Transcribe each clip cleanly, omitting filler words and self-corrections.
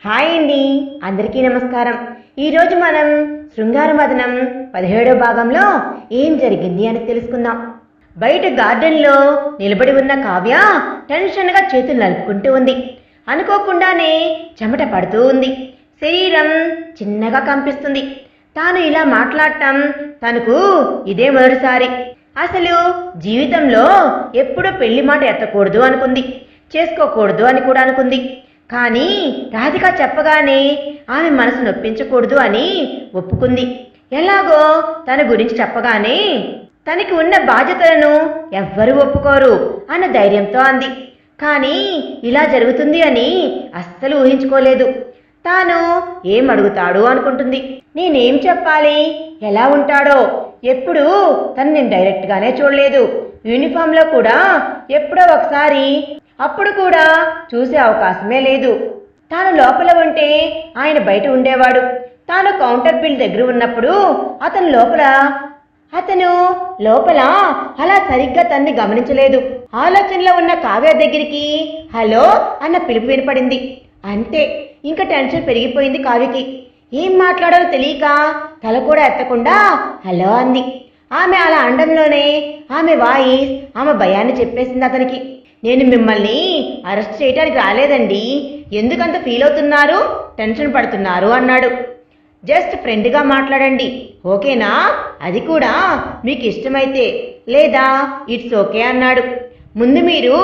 Hi అండి, అందరికీ నమస్కారం. ఈరోజు మనం శృంగారమదనం 17వ భాగంలో ఏం జరిగింది అని తెలుసుకుందాం. బయట గార్డెన్లో నిలబడి ఉన్న కావ్య టెన్షన్గా చేతులు నలుపుకుంటూ ఉంది. అనుకోకుండానే చెమట పడుతూ ఉంది. శరీరం చిన్నగా కంపిస్తుంది. తాను ఇలా మాట్లాడటం తనకు ఇదే మొదటిసారి. అసలు జీవితంలో ఎప్పుడూ పెళ్లి మాట ఎత్తకూడదు అనుకుంది, చేసుకోకూడదు అని కూడా అనుకుంది. కానీ రాధిక చెప్పగానే ఆమె మనసు నొప్పించకూడదు అని ఒప్పుకుంది. ఎలాగో తన గురించి చెప్పగానే తనకి ఉన్న బాధ్యతలను ఎవ్వరూ ఒప్పుకోరు అన్న ధైర్యంతో అంది. కానీ ఇలా జరుగుతుంది అని అస్సలు ఊహించుకోలేదు. తాను ఏం అడుగుతాడు అనుకుంటుంది. నేనేం చెప్పాలి, ఎలా ఉంటాడో ఎప్పుడూ నేను డైరెక్ట్గానే చూడలేదు. యూనిఫామ్లో కూడా ఎప్పుడో ఒకసారి, అప్పుడు కూడా చూసే అవకాశమే లేదు. తాను లోపల ఉంటే ఆయన బయట ఉండేవాడు. తాను కౌంటర్ బిల్ దగ్గర ఉన్నప్పుడు అతను లోపల అలా సరిగ్గా తన్ని గమనించలేదు. ఆలోచనలో ఉన్న కావ్య దగ్గరికి హలో అన్న పిలుపు వినపడింది. అంతే, ఇంకా టెన్షన్ పెరిగిపోయింది కావ్యకి. ఏం మాట్లాడాలో తెలియక తల కూడా ఎత్తకుండా హలో అంది. ఆమె అలా అండంలోనే ఆమె వాయిస్ ఆమె భయాన్ని చెప్పేసింది అతనికి. నేను మిమ్మల్ని అరెస్ట్ చేయడానికి రాలేదండి, ఎందుకంత ఫీల్ అవుతున్నారు, టెన్షన్ పడుతున్నారు అన్నాడు. జస్ట్ ఫ్రెండ్గా మాట్లాడండి, ఓకేనా, అది కూడా మీకు ఇష్టమైతే, లేదా ఇట్స్ ఓకే అన్నాడు. ముందు మీరు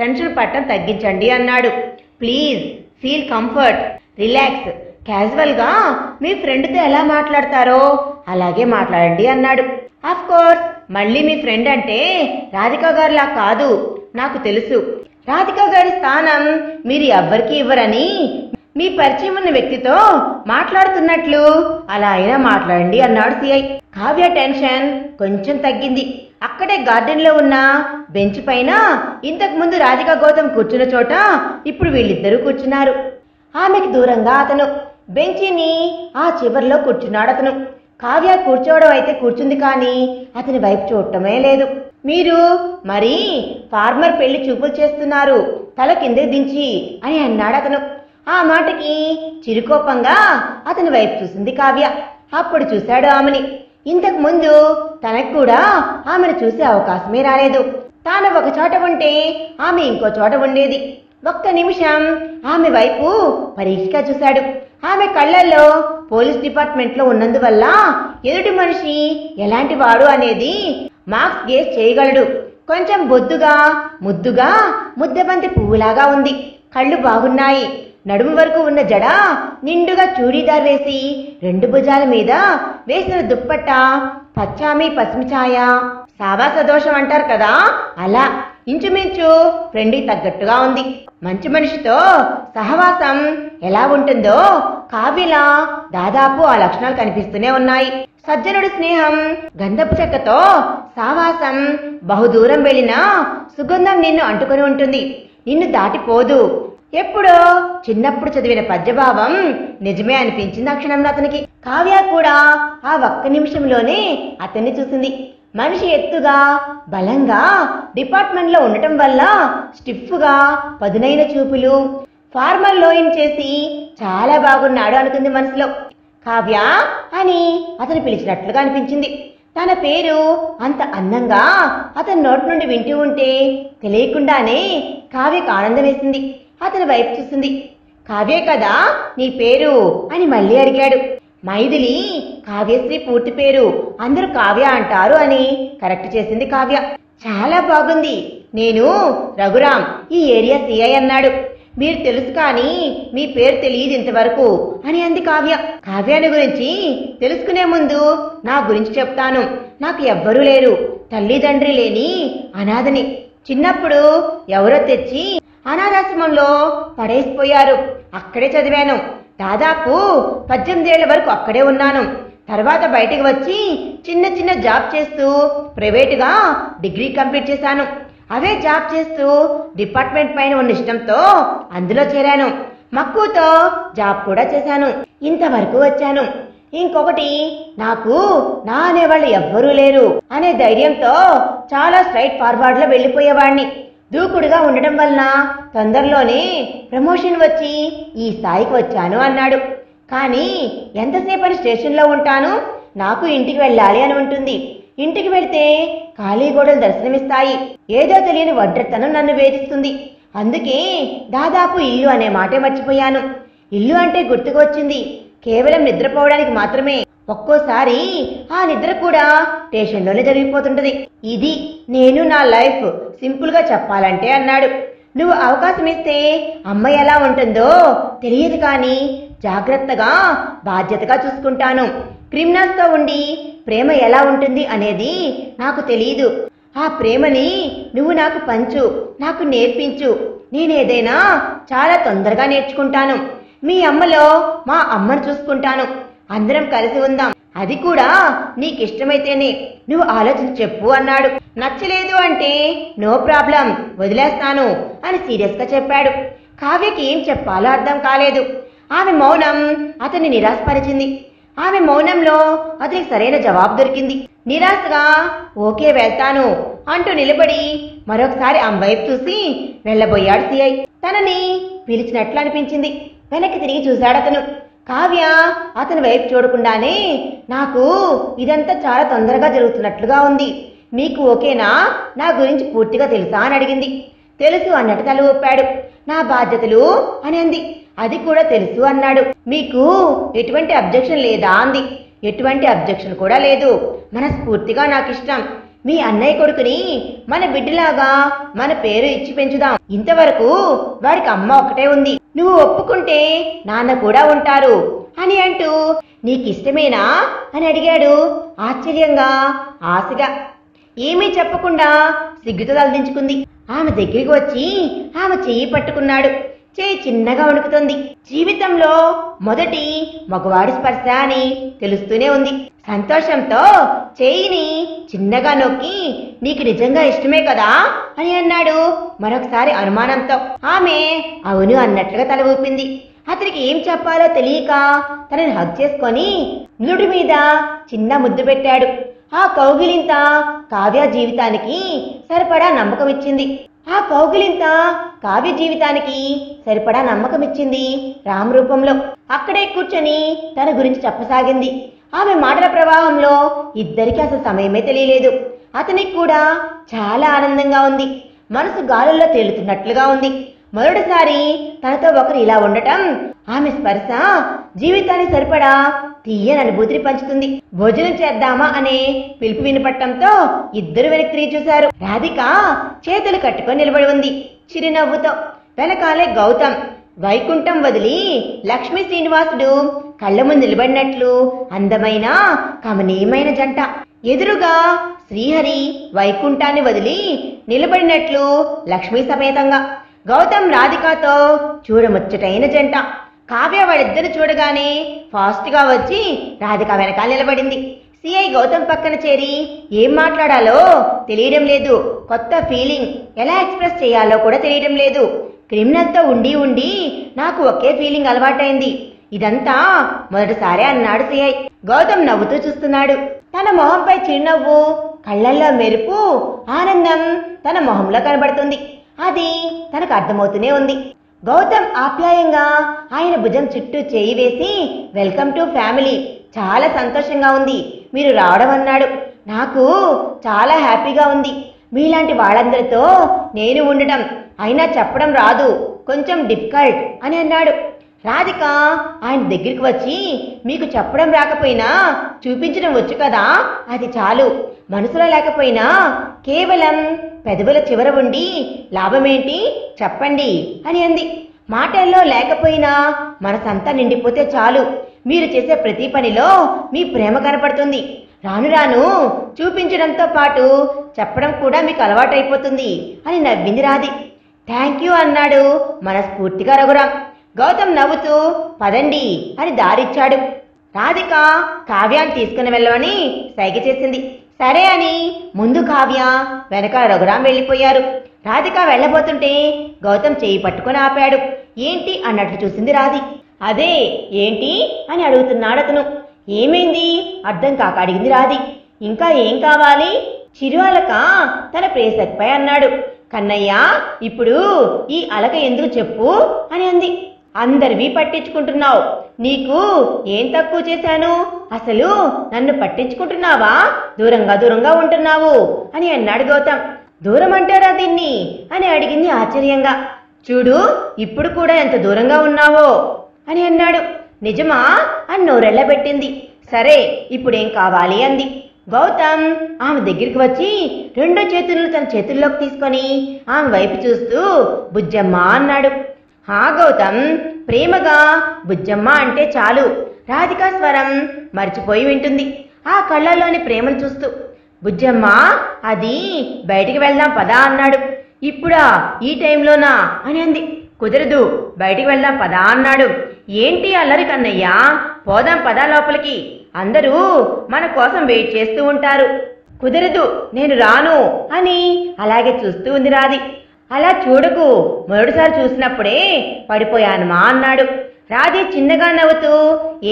టెన్షన్ పడటం తగ్గించండి అన్నాడు. ప్లీజ్ ఫీల్ కంఫర్ట్, రిలాక్స్, క్యాజువల్గా మీ ఫ్రెండ్తో ఎలా మాట్లాడతారో అలాగే మాట్లాడండి అన్నాడు. ఆఫ్ కోర్స్ మళ్ళీ మీ ఫ్రెండ్ అంటే రాధిక గారిలా కాదు, నాకు తెలుసు. రాధిక గారి స్థానం మీరు ఎవ్వరికి ఇవ్వరని, మీ పరిచయం ఉన్న వ్యక్తితో మాట్లాడుతున్నట్లు అలా అయినా మాట్లాడండి అన్నాడు సిఐ. కావ్య టెన్షన్ కొంచెం తగ్గింది. అక్కడే గార్డెన్లో ఉన్న బెంచ్ పైన ఇంతకు ముందు రాధిక గౌతమ్ కూర్చున్న చోట ఇప్పుడు వీళ్ళిద్దరూ కూర్చున్నారు. ఆమెకి దూరంగా అతను బెంచిని ఆ చివర్లో కూర్చున్నాడు అతను. కావ్య కూర్చోవడం అయితే కూర్చుంది, కానీ అతని వైపు చూడటమే లేదు. మీరు మరి ఫార్మర్ పెళ్లి చూపులు చేస్తున్నారు, తల కిందకి దించి అని అన్నాడు అతను. ఆ మాటకి చిరుకోపంగా అతని వైపు చూసింది కావ్య. అప్పుడు చూశాడు ఆమెని. ఇంతకు ముందు తనకు కూడా ఆమెను చూసే అవకాశమే రాలేదు. తాను ఒక చోట ఉంటే ఆమె ఇంకో చోట ఉండేది. ఒక్క నిమిషం ఆమె వైపు పరీక్షగా చూశాడు. ఆమె కళ్ళల్లో పోలీస్ డిపార్ట్మెంట్లో ఉన్నందువల్ల ఎదుటి మనిషి ఎలాంటి వాడు అనేది మార్క్స్ గేస్ చేయగలడు. కొంచెం బొద్దుగా, ముద్దుగా, ముద్దబంతి పువ్వులాగా ఉంది. కళ్ళు బాగున్నాయి. నడుము వరకు ఉన్న జడ నిండుగా చూడీదార్ వేసి, రెండు భుజాల మీద వేసిన దుప్పట్ట పచ్చామి పసిమిఛాయ, సావాస దోషం అంటారు కదా, అలా ఇంచుమించు ఫ్రెండ్కి తగ్గట్టుగా ఉంది. మంచి మనిషితో సహవాసం ఎలా ఉంటుందో కావ్యలా దాదాపు ఆ లక్షణాలు కనిపిస్తూనే ఉన్నాయి. సజ్జనుడి స్నేహం, గంధపు చెక్కతో సావాసం, బహుదూరం వెళ్ళినా సుగంధం నిన్ను అంటుకొని ఉంటుంది, నిన్ను దాటిపోదు. ఎప్పుడో చిన్నప్పుడు చదివిన పద్యభావం నిజమే అనిపించింది ఆ క్షణంలో అతనికి. కావ్య కూడా ఆ ఒక్క నిమిషంలోనే అతన్ని చూసింది. మనిషి ఎత్తుగా, బలంగా, డిపార్ట్మెంట్లో ఉండటం వల్ల స్టిఫ్గా, పదునైన చూపులు, ఫార్మల్ లోయిన్ చేసి చాలా బాగున్నాడు అనుకుంది మనసులో. కావ్య అని అతను పిలిచినట్లుగా అనిపించింది. తన పేరు అంత అందంగా అతని నోటి నుండి వింటూ ఉంటే తెలియకుండానే కావ్యకు ఆనందం వేసింది. అతని వైపు చూసింది. కావ్యే కదా నీ పేరు అని మళ్ళీ అడిగాడు. మైథిలి కావ్యశ్రీ పూర్తి పేరు, అందరూ కావ్య అంటారు అని కరెక్ట్ చేసింది కావ్య. చాలా బాగుంది, నేను రఘురాం, ఈ ఏరియా సిఐ అన్నాడు. మీరు తెలుసు కానీ మీ పేరు తెలియదు ఇంతవరకు అని అంది కావ్య. కావ్యాని గురించి తెలుసుకునే ముందు నా గురించి చెప్తాను. నాకు ఎవ్వరూ లేరు, తల్లిదండ్రి లేని అనాథని. చిన్నప్పుడు ఎవరో తెచ్చి అనాథాశ్రమంలో పడేసిపోయారు. అక్కడే చదివాను. దాదాపు 18 ఏళ్ల వరకు అక్కడే ఉన్నాను. తర్వాత బయటకు వచ్చి చిన్న చిన్న జాబ్ చేస్తూ ప్రైవేటుగా డిగ్రీ కంప్లీట్ చేశాను. అవే జాబ్ చేస్తూ డిపార్ట్మెంట్ పైన ఉన్న ఇష్టంతో అందులో చేరాను. మక్కువతో జాబ్ కూడా చేశాను. ఇంతవరకు వచ్చాను. ఇంకొకటి, నాకు నా అనేవాళ్ళు ఎవ్వరూ లేరు అనే ధైర్యంతో చాలా స్ట్రైట్ ఫార్వర్డ్లో వెళ్ళిపోయేవాడిని. దూకుడుగా ఉండటం వలన తొందరలోనే ప్రమోషన్ వచ్చి ఈ స్థాయికి వచ్చాను అన్నాడు. కానీ ఎంతసేపని స్టేషన్లో ఉంటాను, నాకు ఇంటికి వెళ్ళాలి అని ఉంటుంది. ఇంటికి వెళ్తే ఖాళీ గోడలు దర్శనమిస్తాయి. ఏదో తెలియని వడ్రతనం నన్ను వేధిస్తుంది. అందుకే దాదాపు ఇల్లు అనే మాటే మర్చిపోయాను. ఇల్లు అంటే గుర్తుకొచ్చింది కేవలం నిద్రపోవడానికి మాత్రమే. ఒక్కోసారి ఆ నిద్ర కూడా స్టేషన్లోనే జరిగిపోతుంటది. ఇది నేను నా లైఫ్ సింపుల్ గా చెప్పాలంటే అన్నాడు. నువ్వు అవకాశం ఇస్తే అమ్మ ఎలా ఉంటుందో తెలియదు, కానీ జాగ్రత్తగా బాధ్యతగా చూసుకుంటాను. క్రిమినల్స్ తో ఉండి ప్రేమ ఎలా ఉంటుంది అనేది నాకు తెలియదు. ఆ ప్రేమని నువ్వు నాకు పంచు, నాకు నేర్పించు. నేనేదైనా చాలా తొందరగా నేర్చుకుంటాను. మీ అమ్మలో మా అమ్మను చూసుకుంటాను. అందరం కలిసి ఉందాం. అది కూడా నీకిష్టమైతేనే. నువ్వు ఆలోచన చెప్పు అన్నాడు. నచ్చలేదు అంటే నో ప్రాబ్లం, వదిలేస్తాను అని సీరియస్ గా చెప్పాడు. కావ్యకి ఏం చెప్పాలో అర్థం కాలేదు. ఆమె మౌనం అతన్ని నిరాశపరిచింది. ఆమె మౌనంలో అతనికి సరైన జవాబు దొరికింది. నిరాశగా ఓకే వెళ్తాను అంటూ నిలబడి మరొకసారి ఆమె వైపు చూసి వెళ్ళబోయాడు సిఐ. తనని పిలిచినట్లు అనిపించింది. వెనక్కి తిరిగి చూశాడతను. కావ్య అతని వైపు చూడకుండానే నాకు ఇదంతా చాలా తొందరగా జరుగుతున్నట్లుగా ఉంది. మీకు ఓకేనా? నా గురించి పూర్తిగా తెలుసా అని అడిగింది. తెలుసు అన్నట్టు తల ఊపాడు. నా బాధ్యతలు అని అంది. అది కూడా తెలుసు అన్నాడు. మీకు ఎటువంటి అబ్జెక్షన్ లేదా అంది. ఎటువంటి అబ్జెక్షన్ కూడా లేదు. మనస్ఫూర్తిగా నాకు ఇష్టం. మీ అన్నయ్య కొడుకుని మన బిడ్డలాగా మన పేరు ఇచ్చి పెంచుదాం. ఇంతవరకు వాడికి అమ్మ ఒక్కటే ఉంది. నువ్వు ఒప్పుకుంటే నాన్న కూడా ఉంటారు అని అంటూ నీకిష్టమేనా అని అడిగాడు ఆశ్చర్యంగా, ఆశగా. ఏమీ చెప్పకుండా సిగ్గుతో తలదించుకుంది. ఆమె దగ్గరికి వచ్చి ఆమె చెయ్యి పట్టుకున్నాడు. చెయ్యి చిన్నగా వణుకుతుంది. జీవితంలో మొదటి మగవాడి స్పర్శ అని తెలుస్తూనే ఉంది. సంతోషంతో చెయ్యిని చిన్నగా నొక్కి నీకు నిజంగా ఇష్టమే కదా అని అన్నాడు మరొకసారి అనుమానంతో. ఆమె అవును అన్నట్లుగా తల ఊపింది. అతనికి ఏం చెప్పాలో తెలియక తనని హగ్ చేసుకొని నుదుటి మీద చిన్న ముద్దు పెట్టాడు. ఆ కౌగిలింత కావ్య జీవితానికి సరిపడా నమ్మకం ఇచ్చింది. ఆ కౌగిలింత కావ్య జీవితానికి సరిపడా నమ్మకం ఇచ్చింది రామ్ రూపంలో. అక్కడే కూర్చొని తన గురించి చెప్పసాగింది. ఆమె మాటల ప్రవాహంలో ఇద్దరికి అసలు సమయమే తెలియలేదు. అతనికి కూడా చాలా ఆనందంగా ఉంది. మనసు గాలుల్లో తేలుతున్నట్లుగా ఉంది. మొదటిసారి తనతో ఒకరు ఇలా ఉండటం, ఆమె స్పర్శ జీవితానికి సరిపడా తీయని అనుభూతిని పంచుతుంది. భోజనం చేద్దామా అనే పిలుపు వినపడటంతో ఇద్దరు వెనక్కి తిరిగి చూశారు. రాధిక చేతులు కట్టుకొని నిలబడి ఉంది చిరునవ్వుతో. వెనకాలే గౌతమ్. వైకుంఠం వదిలి లక్ష్మీ శ్రీనివాసుడు కళ్ళ ముందు నిలబడినట్లు అందమైన కమనీయమైన జంట. ఎదురుగా శ్రీహరి వైకుంఠాన్ని వదిలి నిలబడినట్లు లక్ష్మీ సమేతంగా. గౌతమ్ రాధికతో చూడముచ్చటైన జంట. కావ్య వాళ్ళిద్దరు చూడగానే ఫాస్ట్ గా వచ్చి రాధిక వెనకాల నిలబడింది. సిఐ గౌతమ్ పక్కన చేరి ఏం మాట్లాడాలో తెలియడం లేదు. కొత్త ఫీలింగ్ ఎలా ఎక్స్ప్రెస్ చేయాలో కూడా తెలియడం లేదు. క్రిమినల్ తో ఉండి ఉండి నాకు ఒకే ఫీలింగ్ అలవాటైంది. ఇదంతా మొదటిసారి అన్నాడు సిఐ. గౌతమ్ నవ్వుతూ చూస్తున్నాడు. తన మొహంపై చిరునవ్వు, కళ్ళల్లో మెరుపు, ఆనందం తన మొహంలో కనబడుతుంది. అది తనకు అర్థమవుతూనే ఉంది. గౌతమ్ ఆప్యాయంగా ఆయన భుజం చుట్టూ చేయి వేసి వెల్కమ్ టు ఫ్యామిలీ, చాలా సంతోషంగా ఉంది మీరు రావడం అన్నాడు. నాకు చాలా హ్యాపీగా ఉంది. మీలాంటి వాళ్ళందరితో నేను ఉండటం. అయినా చెప్పడం రాదు, కొంచెం డిఫికల్ట్ అని అన్నాడు. రాధిక ఆయన దగ్గరికి వచ్చి మీకు చెప్పడం రాకపోయినా చూపించడం వచ్చు కదా, అది చాలు. మనసులో లేకపోయినా కేవలం పెదవుల చివర ఉండి లాభమేంటి చెప్పండి అని అంది. మాటల్లో లేకపోయినా మనసంతా నిండిపోతే చాలు. మీరు చేసే ప్రతి పనిలో మీ ప్రేమ కనపడుతుంది. రాను రాను చూపించడంతో పాటు చెప్పడం కూడా మీకు అలవాటైపోతుంది అని నవ్వింది రాధి. థ్యాంక్ యూ అన్నాడు మనస్ఫూర్తిగా రఘురాం. గౌతమ్ నవ్వుతూ పదండి అని దారిచ్చాడు. రాధిక కావ్యాన్ని తీసుకుని వెళ్ళమని సైగ చేసింది. సరే అని ముందు కావ్య వెనకాల రఘురాం వెళ్ళిపోయారు. రాధిక వెళ్ళబోతుంటే గౌతమ్ చేయి పట్టుకుని ఆపాడు. ఏంటి అన్నట్లు చూసింది రాధి. అదే ఏంటి అని అడుగుతున్నాడు అతను. ఏమైంది అర్థం కాక అడిగింది రాధి. ఇంకా ఏం కావాలి? చిరువలక తన ప్రేసక్పై అన్నాడు. కన్నయ్య, ఇప్పుడు ఈ అలక ఎందుకు చెప్పు అని అంది. అందరివి పట్టించుకుంటున్నావు, నీకు ఏం తక్కువ చేశాను? అసలు నన్ను పట్టించుకుంటున్నావా? దూరంగా దూరంగా ఉంటున్నావు అని అన్నాడు గౌతమ్. దూరం అంటారా దీన్ని అని అడిగింది ఆశ్చర్యంగా. చూడు, ఇప్పుడు కూడా ఎంత దూరంగా ఉన్నావో అని అన్నాడు. నిజమా అని నోరెళ్ళబెట్టింది. సరే, ఇప్పుడేం కావాలి అంది. గౌతమ్ ఆమె దగ్గరికి వచ్చి 2 చేతులను తన చేతుల్లోకి తీసుకొని ఆమె వైపు చూస్తూ బుజ్జమ్మ అన్నాడు. హా గౌతమ్, ప్రేమగా బుజ్జమ్మ అంటే చాలు రాధిక స్వరం మర్చిపోయి వింటుంది ఆ కళ్ళల్లోని ప్రేమను చూస్తూ. బుజ్జమ్మ, అది బయటికి వెళ్దాం పదా అన్నాడు. ఇప్పుడా, ఈ టైంలోనా అని అంది. కుదరదు, బయటికి వెళ్దాం పదా అన్నాడు. ఏంటి అల్లరి కన్నయ్య, పోదాం పదా లోపలికి, అందరూ మన కోసం వెయిట్ చేస్తూ ఉంటారు. కుదరదు, నేను రాను అని అలాగే చూస్తూ ఉంది రాధి. అలా చూడకు, మొదటిసారి చూసినప్పుడే పడిపోయానుమా అన్నాడు. రాధి చిన్నగా నవ్వుతూ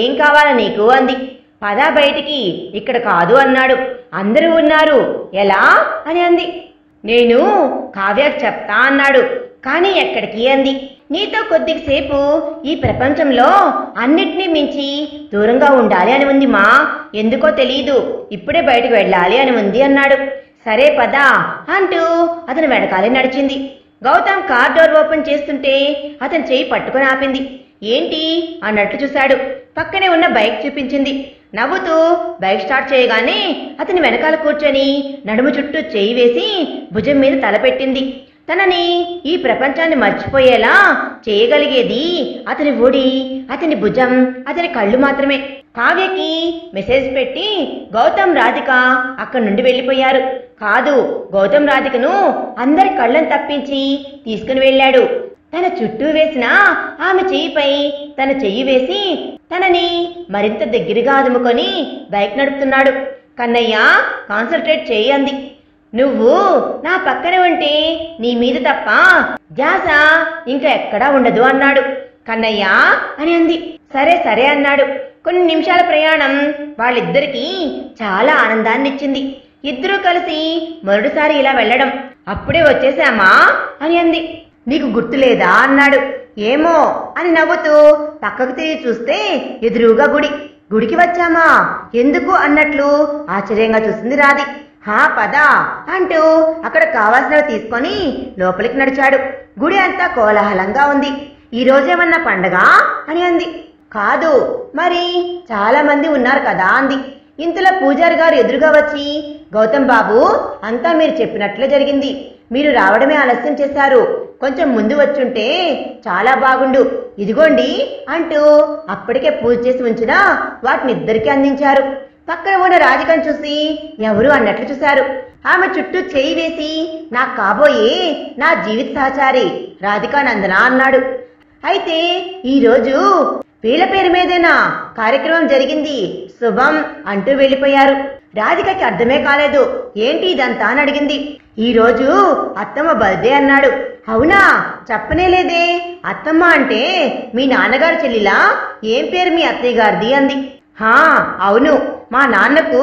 ఏం కావాలా నీకు అంది. పదా బయటికి, ఇక్కడ కాదు అన్నాడు. అందరూ ఉన్నారు, ఎలా అని అంది. నేను కావ్యకు చెప్తా అన్నాడు. కానీ ఎక్కడికి అంది. నీతో కొద్దిసేపు ఈ ప్రపంచంలో అన్నిటినీ మించి దూరంగా ఉండాలి అని ఉంది మా, ఎందుకో తెలీదు, ఇప్పుడే బయటకు వెళ్ళాలి అని ఉంది అన్నాడు. సరే పదా అంటూ అతను వెనకాలే నడిచింది. గౌతమ్ కార్ డోర్ ఓపెన్ చేస్తుంటే అతని చెయ్యి పట్టుకుని ఆపింది. ఏంటి అన్నట్లు చూశాడు. పక్కనే ఉన్న బైక్ చూపించింది. నవ్వుతూ బైక్ స్టార్ట్ చేయగానే అతని వెనకాల కూర్చొని నడుము చుట్టూ చెయ్యి వేసి భుజం మీద తలపెట్టింది. తనని ఈ ప్రపంచాన్ని మర్చిపోయేలా చేయగలిగేది అతని ఒడి, అతని భుజం, అతని కళ్ళు మాత్రమే. కావ్యకి మెసేజ్ పెట్టి గౌతమ్ రాధిక అక్కడి నుండి వెళ్ళిపోయారు. కాదు, గౌతమ్ రాధికను అందరి కళ్ళను తప్పించి తీసుకుని వెళ్ళాడు. తన చుట్టూ వేసిన ఆమె చెయ్యిపై తన చెయ్యి వేసి తనని మరింత దగ్గరగా అదుముకొని బైక్ నడుపుతున్నాడు. కన్నయ్య, కాన్సన్ట్రేట్ చెయ్యి అంది. నువ్వు నా పక్కన ఉంటే నీ మీద తప్ప ధ్యాస ఇంకా ఎక్కడా ఉండదు అన్నాడు. కన్నయ్య అని అంది. సరే సరే అన్నాడు. కొన్ని నిమిషాల ప్రయాణం వాళ్ళిద్దరికీ చాలా ఆనందాన్ని ఇచ్చింది. ఇద్దరూ కలిసి మరోసారి ఇలా వెళ్ళడం. అప్పుడే వచ్చేసామా అని అంది. నీకు గుర్తులేదా అన్నాడు. ఏమో అని నవ్వుతూ పక్కకు తిరిగి చూస్తే ఎదురుగా గుడికి వచ్చామా, ఎందుకు అన్నట్లు ఆశ్చర్యంగా చూసింది రాధి. హా పదా అంటూ అక్కడ కావాల్సినవి తీసుకొని లోపలికి నడిచాడు. గుడి అంతా కోలాహలంగా ఉంది. ఈ రోజేమన్నా పండగ అని అంది. కాదు, మరి చాలా మంది ఉన్నారు కదా అంది. ఇంతలో పూజారి గారు ఎదురుగా వచ్చి, గౌతమ్ బాబు, అంతా మీరు చెప్పినట్లే జరిగింది, మీరు రావడమే ఆలస్యం చేశారు, కొంచెం ముందు వచ్చుంటే చాలా బాగుండు, ఇదిగోండి అంటూ అప్పటికే పూజ చేసి ఉంచిన వాటినిద్దరికీ అందించారు. పక్కన ఉన్న రాధికను చూసి ఎవరు అన్నట్లు చూశారు. ఆమె చుట్టూ చేయి వేసి నాకు కాబోయే నా జీవిత సహచారి రాధికా నందన అన్నాడు. అయితే ఈరోజు వీళ్ళ పేరు మీదేనా కార్యక్రమం జరిగింది, శుభం అంటూ వెళ్ళిపోయారు. రాధికకి అర్థమే కాలేదు. ఏంటి ఇదంతా అని అడిగింది. ఈరోజు అత్తమ్మ బర్త్డే అన్నాడు. అవునా, చెప్పనే లేదే. అత్తమ్మ అంటే మీ నాన్నగారు చెల్లిలా? ఏం పేరు మీ అత్తయ్య గారిది అంది. హా అవును, మా నాన్నకు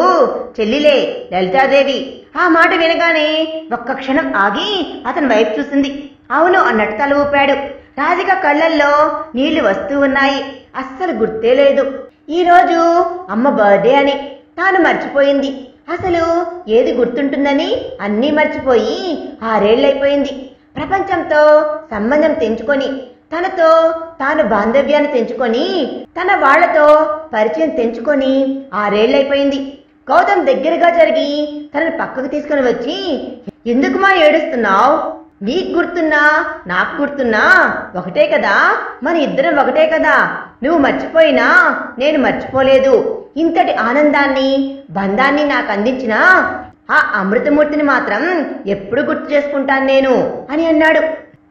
చెల్లిలే, లలితాదేవి. ఆ మాట వినగానే ఒక్క క్షణం ఆగి అతని వైపు చూసింది. అవును అన్నట్టు తల ఊపాడు. రాధిక కళ్ళల్లో నీళ్లు వస్తూ ఉన్నాయి. అస్సలు గుర్తే లేదు ఈరోజు అమ్మ బర్త్డే అని. తాను మర్చిపోయింది. అసలు ఏది గుర్తుంటుందని అన్నీ మర్చిపోయి 6 ఏళ్లైపోయింది. ప్రపంచంతో సంబంధం తెంచుకొని, తనతో తాను బాంధవ్యాన్ని తెంచుకొని, తన వాళ్లతో పరిచయం తెంచుకొని 6 ఏళ్లైపోయింది. గౌతమ్ దగ్గరగా జరిగి తనని పక్కకు తీసుకుని వచ్చి, ఎందుకుమా ఏడుస్తున్నావు? నీకు గుర్తున్నా నాకు గుర్తున్నా ఒకటే కదా, మన ఇద్దరం ఒకటే కదా. నువ్వు మర్చిపోయినా నేను మర్చిపోలేదు. ఇంతటి ఆనందాన్ని బంధాన్ని నాకు అందించిన ఆ అమృతమూర్తిని మాత్రం ఎప్పుడు గుర్తు చేసుకుంటాను నేను అని అన్నాడు.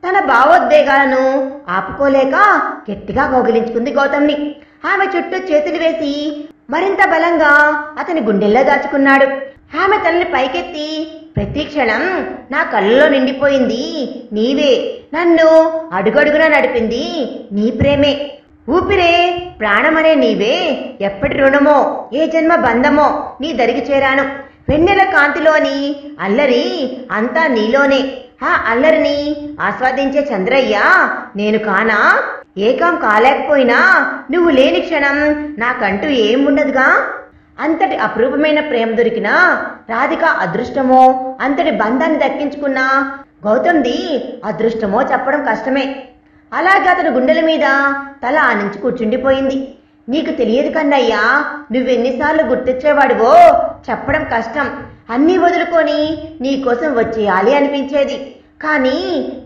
తన భావోద్వేగాలను ఆపుకోలేక గట్టిగా కౌగిలించుకుంది గౌతమ్ని. ఆమె చుట్టూ చేతులు వేసి మరింత బలంగా అతని గుండెల్లో దాచుకున్నాడు. ఆమె తనని పైకెత్తి, ప్రతి క్షణం నా కళ్ళలో నిండిపోయింది నీవే, నన్ను అడుగడుగునా నడిపింది నీ ప్రేమే, ఊపిరే ప్రాణమనే నీవే, ఎప్పటి రుణమో ఏ జన్మ బంధమో నీ దరికి చేరాను. వెన్నెల కాంతిలోని అల్లరి అంతా నీలోనే, ఆ అల్లరిని ఆస్వాదించే చంద్రయ్య నేను కానా? ఏకం కాలేకపోయినా నువ్వు లేని క్షణం నాకంటూ ఏం ఉండదుగా. అంతటి అపురూపమైన ప్రేమ దొరికిన రాధిక అదృష్టమో, అంతటి బంధాన్ని దక్కించుకున్న గౌతమ్ది అదృష్టమో చెప్పడం కష్టమే. అలాగే అతని గుండెల మీద తల ఆనించి కూర్చుండిపోయింది. నీకు తెలియదు కన్నయ్యా, నువ్వెన్నిసార్లు గుర్తొచ్చేవాడివో చెప్పడం కష్టం. అన్నీ వదులుకొని నీకోసం వచ్చేయాలి అనిపించేది. కానీ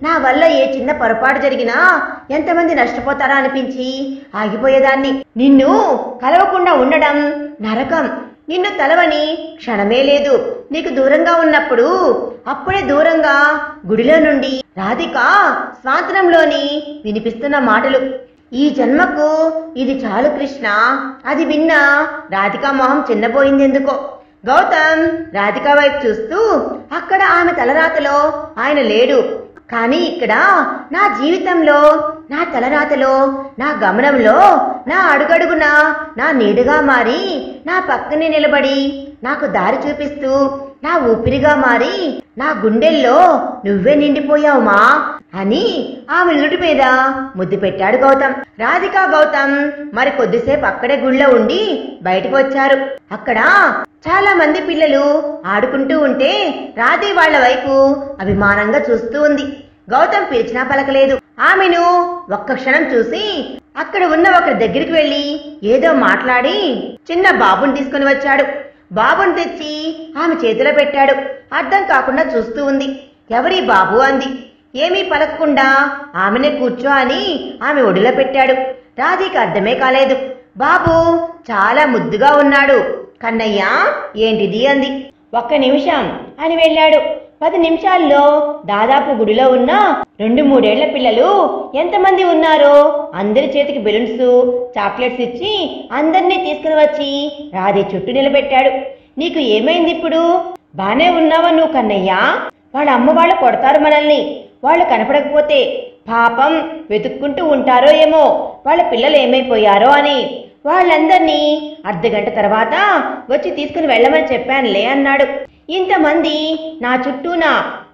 నా వల్ల ఏ చిన్న పొరపాటు జరిగినా ఎంతమంది నష్టపోతారా అనిపించి ఆగిపోయేదాన్ని. నిన్ను కలవకుండా ఉండడం నరకం. నిన్ను తలవని క్షణమే లేదు. నీకు దూరంగా ఉన్నప్పుడు అప్పుడే దూరంగా గుడిలో నుండి రాధిక స్వాతంత్రంలోని వినిపిస్తున్న మాటలు, ఈ జన్మకు ఇది చాలు కృష్ణ. అది విన్నా రాధిక మొహం చిన్నపోయిందెందుకో. గౌతమ్ రాధిక వైపు చూస్తూ, అక్కడ ఆమె తలరాతలో ఆయన లేడు, కానీ ఇక్కడ నా జీవితంలో, నా తలరాతలో, నా గమనంలో, నా అడుగడుగున నా నీడగా మారి నా పక్కనే నిలబడి నాకు దారి చూపిస్తూ నా ఊపిరిగా మారి నా గుండెల్లో నువ్వే నిండిపోయావుమా అని ఆమె నుడి మీద ముద్దు పెట్టాడు గౌతమ్. రాధిక గౌతమ్ మరి కొద్దిసేపు అక్కడే గుళ్ళో ఉండి బయటకు వచ్చారు. అక్కడ చాలా మంది పిల్లలు ఆడుకుంటూ ఉంటే రాధి వాళ్ల వైపు అభిమానంగా చూస్తూ ఉంది. గౌతమ్ పిలిచినా పలకలేదు. ఆమెను ఒక్క క్షణం చూసి అక్కడ ఉన్న ఒకరి దగ్గరికి వెళ్లి ఏదో మాట్లాడి చిన్న బాబుని తీసుకుని వచ్చాడు. బాబుని తెచ్చి ఆమె చేతిలో పెట్టాడు. అర్థం కాకుండా చూస్తూ ఉంది. ఎవరి బాబు అంది. ఏమీ పలకకుండా ఆమెనే కూర్చో అని ఆమె ఒడిలో పెట్టాడు. రాధికి అర్థమే కాలేదు. బాబు చాలా ముద్దుగా ఉన్నాడు. కన్నయ్య ఏంటిది అంది. ఒక్క నిమిషం అని వెళ్ళాడు. 10 నిమిషాల్లో దాదాపు గుడిలో ఉన్న 2-3 ఏళ్ల పిల్లలు ఎంతమంది ఉన్నారో అందరి చేతికి బెలూన్స్, చాక్లెట్స్ ఇచ్చి అందరినీ తీసుకుని వచ్చి రాధే చుట్టూ నిలబెట్టాడు. నీకు ఏమైంది ఇప్పుడు? బానే ఉన్నావా నువ్వు కన్నయ్య? వాళ్ళ అమ్మ వాళ్ళు కొడతారు మనల్ని, వాళ్ళు కనపడకపోతే. పాపం వెతుక్కుంటూ ఉంటారో ఏమో వాళ్ళ పిల్లలు ఏమైపోయారో అని. వాళ్ళందరినీ అర్ధగంట తర్వాత వచ్చి తీసుకుని వెళ్ళమని చెప్పానులే అన్నాడు. ఇంతమంది నా చుట్టూనా,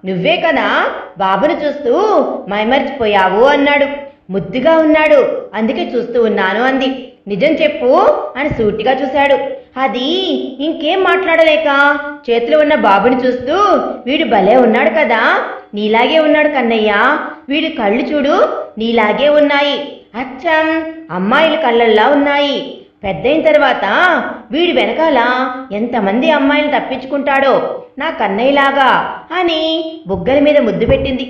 నువ్వే కదా బాబును చూస్తూ మైమర్చిపోయావు అన్నాడు. ముద్దుగా ఉన్నాడు, అందుకే చూస్తూ ఉన్నాను అంది. నిజం చెప్పు అని సూటిగా చూశాడు. అది ఇంకేం మాట్లాడలేక చేతిలో ఉన్న బాబుని చూస్తూ, వీడు భలే ఉన్నాడు కదా, నీలాగే ఉన్నాడు కన్నయ్య. వీడి కళ్ళు చూడు నీలాగే ఉన్నాయి, అచ్చం అమ్మాయిల కళ్ళల్లా ఉన్నాయి. పెద్దయిన తర్వాత వీడి వెనకాల ఎంతమంది అమ్మాయిలు తప్పించుకుంటాడో నా కన్నయ్యలాగా అని బుగ్గల మీద ముద్దు పెట్టింది.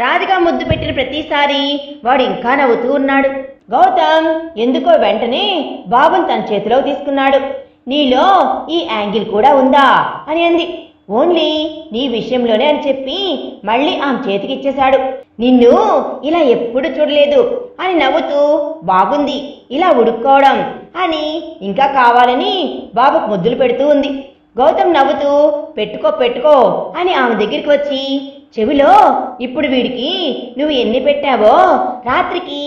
రాధిక ముద్దు పెట్టిన ప్రతిసారి వాడు ఇంకా నవ్వుతూ ఉన్నాడు. గౌతమ్ ఎందుకో వెంటనే బాబుని తన చేతిలో తీసుకున్నాడు. నీలో ఈ యాంగిల్ కూడా ఉందా అని అంది. ఓన్లీ నీ విషయంలోనే అని చెప్పి మళ్ళీ ఆమె చేతికి ఇచ్చేశాడు. నిన్ను ఇలా ఎప్పుడు చూడలేదు అని నవ్వుతూ, బాగుంది ఇలా ఉడుక్కోవడం అని ఇంకా కావాలని బాబుకు ముద్దులు పెడుతూ ఉంది. గౌతమ్ నవ్వుతూ పెట్టుకో పెట్టుకో అని ఆమె దగ్గరికి వచ్చి చెవిలో, ఇప్పుడు వీడికి నువ్వు ఎన్ని పెట్టావో రాత్రికి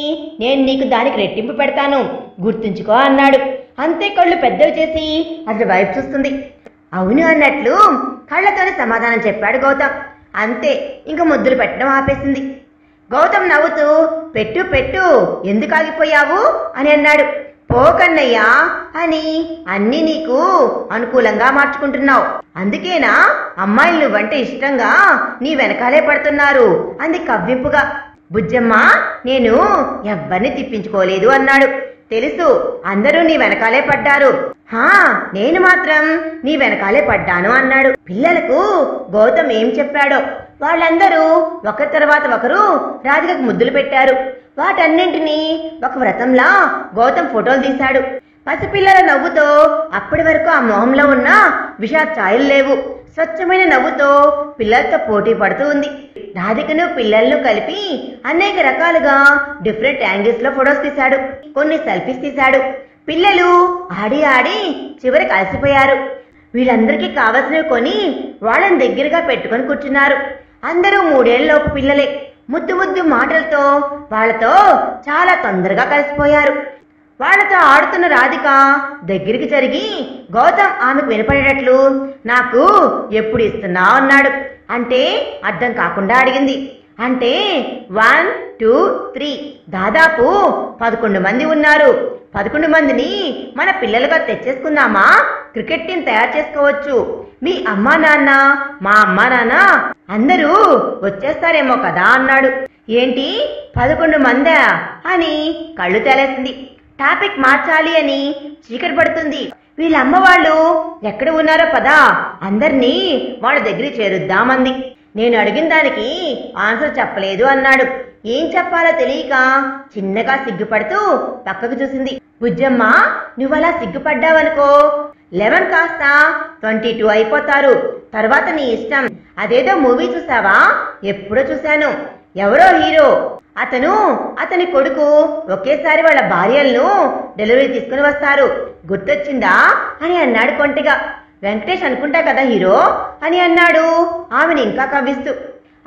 నేను నీకు దానికి రెట్టింపు పెడతాను, గుర్తుంచుకో అన్నాడు. అంతే కళ్ళు పెద్దవి చేసి అతడి వైపు చూస్తుంది. అవును అన్నట్లు కళ్ళతోనే సమాధానం చెప్పాడు గౌతమ్. అంతే, ఇంక ముద్దులు పెట్టడం ఆపేసింది. గౌతమ్ నవ్వుతూ పెట్టు పెట్టు ఎందుకు ఆగిపోయావు అని అన్నాడు. పో కన్నయ్యా అని అన్నీ నీకు అనుకూలంగా మార్చుకుంటున్నావు, అందుకేనా అమ్మాయిలు నువ్వంటే ఇష్టంగా నీ వెనకాలే పడుతున్నారు అంది కవ్వింపుగా. బుజ్జమ్మ నేను ఎవ్వరిని తిప్పించుకోలేదు అన్నాడు. తెలుసు, అందరూ నీ వెనకాలే పడ్డారు. నేను మాత్రం నీ వెనకాలే పడ్డాను అన్నాడు. పిల్లలకు గౌతమ్ ఏం చెప్పాడో వాళ్ళందరూ ఒకరి తర్వాత ఒకరు రాధికకు ముద్దులు పెట్టారు. వాటన్నింటినీ ఒక వ్రతంలా గౌతమ్ ఫోటోలు తీశాడు. పసిపిల్లల నవ్వుతో అప్పటి వరకు ఆ మొహంలో ఉన్న విషాద ఛాయలు లేవు. స్వచ్ఛమైన నవ్వుతో పిల్లలతో పోటీ పడుతూ ఉంది. రాధికను పిల్లలను కలిపి అనేక రకాలుగా డిఫరెంట్ యాంగిల్స్ లో ఫొటోస్ తీశాడు. కొన్ని సెల్ఫీస్ తీశాడు. పిల్లలు ఆడి ఆడి చివరికి అలసిపోయారు. వీళ్ళందరికీ కావలసినవి కొని వాళ్ళని దగ్గరగా పెట్టుకొని కూర్చున్నారు. అందరూ 3 ఏళ్లలోపు పిల్లలే. ముద్దు ముద్దు మాటలతో వాళ్లతో చాలా తొందరగా కలిసిపోయారు. వాళ్లతో ఆడుతూ మారుతున్న రాధిక దగ్గరికి జరిగి గౌతమ్ ఆమెకు వినపడేటట్లు నాకు ఎప్పుడు ఇస్తున్నావు అన్నాడు. అంటే అర్థం కాకుండా అడిగింది. అంటే 1 2 3 దాదాపు 11 మంది ఉన్నారు. 11 మందిని మన పిల్లలుగా తెచ్చేసుకుందామా? క్రికెట్ టీం తయారు చేసుకోవచ్చు. మీ అమ్మా నాన్న, మా అమ్మా నాన్న అందరూ వచ్చేస్తారేమో కదా అన్నాడు. ఏంటి 11 మందా అని కళ్ళు తేలేసింది. టాపిక్ మార్చాలి అని చీకటి పడుతుంది. వీళ్ళ అమ్మ వాళ్ళు ఎక్కడ ఉన్నారో పదా, అందరినీ వాళ్ళ దగ్గర చేరుద్దామంది. నేను అడిగిన దానికి ఆన్సర్ చెప్పలేదు అన్నాడు. ఏం చెప్పాలో తెలియక చిన్నగా సిగ్గుపడుతూ పక్కకు చూసింది. బుజ్జమ్మ, నువ్వలా సిగ్గుపడ్డావనుకో 11 కాస్త 22 అయిపోతారు. తర్వాత నీ ఇష్టం. అదేదో మూవీ చూసావా? ఎప్పుడో చూశాను. ఎవరో హీరో, అతని కొడుకు ఒకేసారి వాళ్ళ భార్యలను డెలివరీ తీసుకుని వస్తారు. గుర్తొచ్చిందా అని అన్నాడు కొంటెగా. వెంకటేష్ అనుకుంటా కదా హీరో అని అన్నాడు ఆమెను ఇంకా కవ్విస్తూ.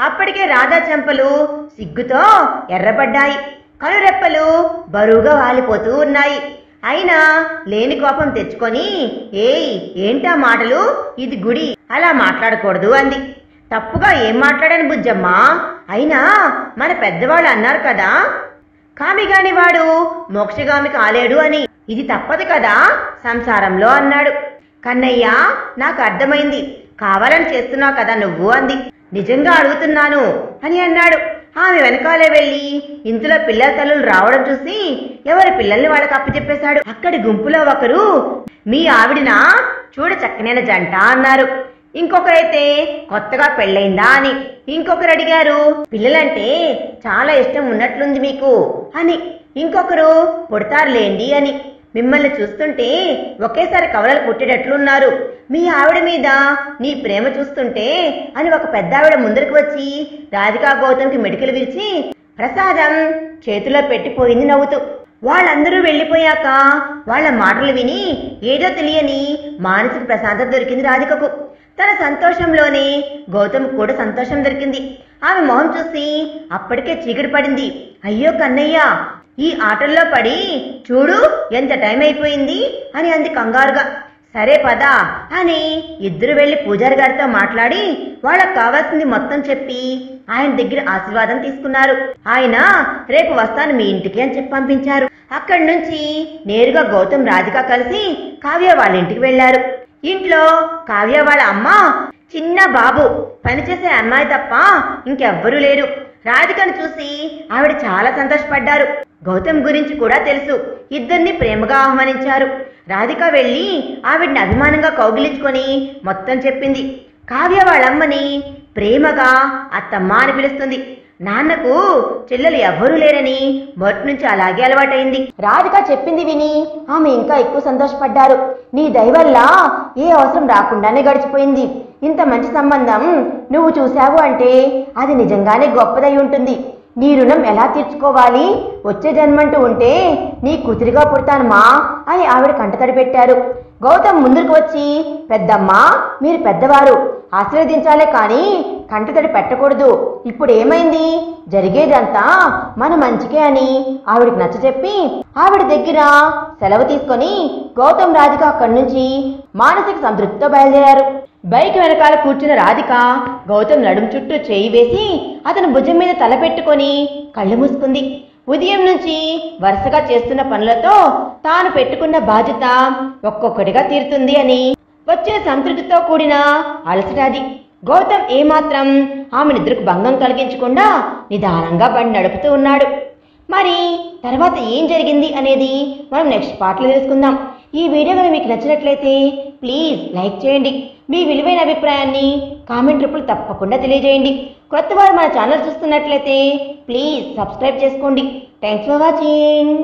అప్పటికే రాధా చెంపలు సిగ్గుతో ఎర్రబడ్డాయి. కనురెప్పలు బరువుగా వాలిపోతూ ఉన్నాయి. అయినా లేని కోపం తెచ్చుకొని, ఏంటా మాటలు, ఇది గుడి, అలా మాట్లాడకూడదు అంది. తప్పుగా ఏం మాట్లాడాను బుజ్జమ్మ? అయినా మన పెద్దవాళ్ళు అన్నారు కదా, కామిగాని వాడు మోక్షగామి కాలేడు అని. ఇది తప్పదు కదా సంసారంలో అన్నాడు. కన్నయ్య, నాకు అర్థమైంది. కావాలని చేస్తున్నావు కదా నువ్వు అంది. నిజంగా అడుగుతున్నాను అని అన్నాడు. ఆమె వెనకాలే వెళ్లి ఇంతలో పిల్లల తల్లులు రావడం చూసి ఎవరి పిల్లల్ని వాళ్ళకి అప్పచెప్పేశాడు. అక్కడి గుంపులో ఒకరు, మీ ఆవిడినా చూడ చక్కనైన జంట అన్నారు. ఇంకొకరైతే కొత్తగా పెళ్ళైందా అని. ఇంకొకరు అడిగారు, పిల్లలంటే చాలా ఇష్టం ఉన్నట్లుంది మీకు అని. ఇంకొకరు పుడతారులేండి అని. మిమ్మల్ని చూస్తుంటే ఒకేసారి కవలలు పుట్టేటట్లున్నారు. మీ ఆవిడ మీద నీ ప్రేమ చూస్తుంటే అని ఒక పెద్ద ఆవిడ ముందరికి వచ్చి రాధికా గౌతమ్కి మెడికలు విరిచి ప్రసాదం చేతిలో పెట్టిపోయింది నవ్వుతూ. వాళ్ళందరూ వెళ్ళిపోయాక వాళ్ళ మాటలు విని ఏదో తెలియని మానసిక ప్రశాంతత దొరికింది రాధికకు. తన సంతోషంలోనే గౌతమ్ కూడా సంతోషం దొరికింది. ఆమె మొహం చూసి అప్పటికే చీకటి పడింది. అయ్యో కన్నయ్య, ఈ ఆటల్లో పడి చూడు ఎంత టైం అయిపోయింది అని అంది కంగారుగా. సరే పదా అని ఇద్దరు వెళ్లి పూజారి గారితో మాట్లాడి వాళ్ళకు కావాల్సింది మొత్తం చెప్పి ఆయన దగ్గర ఆశీర్వాదం తీసుకున్నారు. ఆయన రేపు వస్తాను మీ ఇంటికి అని చెప్పి పంపించారు. అక్కడి నుంచి నేరుగా గౌతమ్ రాధిక కలిసి కావ్య వాళ్ళ ఇంటికి వెళ్లారు. ఇంట్లో కావ్య వాళ్ళ అమ్మ, చిన్న బాబు, పనిచేసే అమ్మాయి తప్ప ఇంకెవ్వరూ లేరు. రాధికను చూసి ఆవిడ చాలా సంతోషపడ్డారు. గౌతమ్ గురించి కూడా తెలుసు. ఇద్దరిని ప్రేమగా ఆహ్వానించారు. రాధిక వెళ్లి ఆవిడ్ని అభిమానంగా కౌగిలించుకొని మొత్తం చెప్పింది. కావ్య వాళ్ళమ్మని ప్రేమగా అత్తమ్మ అని పిలుస్తుంది. నాన్నకు చెల్లెలు ఎవ్వరూ లేరని మొదటి నుంచి అలాగే అలవాటైంది. రాధిక చెప్పింది విని ఆమె ఇంకా ఎక్కువ సంతోషపడ్డారు. నీ దయవల్ల ఏ అవసరం రాకుండానే గడిచిపోయింది. ఇంత మంచి సంబంధం నువ్వు చూశావు అంటే అది నిజంగానే గొప్పదై ఉంటుంది. నీ రుణం ఎలా తీర్చుకోవాలి? వచ్చే జన్మంటూ ఉంటే నీ కూతురిగా పుడతానమ్మా అని ఆవిడ కంటతడి పెట్టారు. గౌతమ్ ముందుకు వచ్చి, పెద్దమ్మా, మీరు పెద్దవారు, ఆశీర్వదించాలే కానీ కంటతడి పెట్టకూడదు. ఇప్పుడు ఏమైంది? జరిగేదంతా మన మంచికే అని ఆవిడికి నచ్చచెప్పి ఆవిడ దగ్గర సెలవు తీసుకొని గౌతమ్ రాధిక అక్కడి నుంచి మానసిక సంతృప్తితో బయలుదేరారు. బైక్ వెనకాల కూర్చున్న రాధిక గౌతమ్ నడుము చుట్టూ చేయి వేసి అతని భుజం మీద తల పెట్టుకొని కళ్ళు మూసుకుంది. ఉదయం నుంచి వరుసగా చేస్తున్న పనులతో తాను పెట్టుకున్న బాధ్యత ఒక్కొక్కటిగా తీరుతుంది అని వచ్చిన సంతృప్తితో కూడిన అలసటాది. గౌతమ్ ఏమాత్రం ఆమె నిద్రకు భంగం కలిగించకుండా నిదానంగా బండి నడుపుతూ ఉన్నాడు. మరి తర్వాత ఏం జరిగింది అనేది మనం నెక్స్ట్ పార్ట్లో తెలుసుకుందాం. ఈ వీడియో కనుక మీకు నచ్చినట్లయితే ప్లీజ్ లైక్ చేయండి. మీ విలువైన అభిప్రాయాన్ని కామెంట్ రూపంలో తప్పకుండా తెలియజేయండి. కొత్త వారు మన ఛానల్ చూస్తున్నట్లయితే ప్లీజ్ సబ్స్క్రైబ్ చేసుకోండి. Thanks for watching.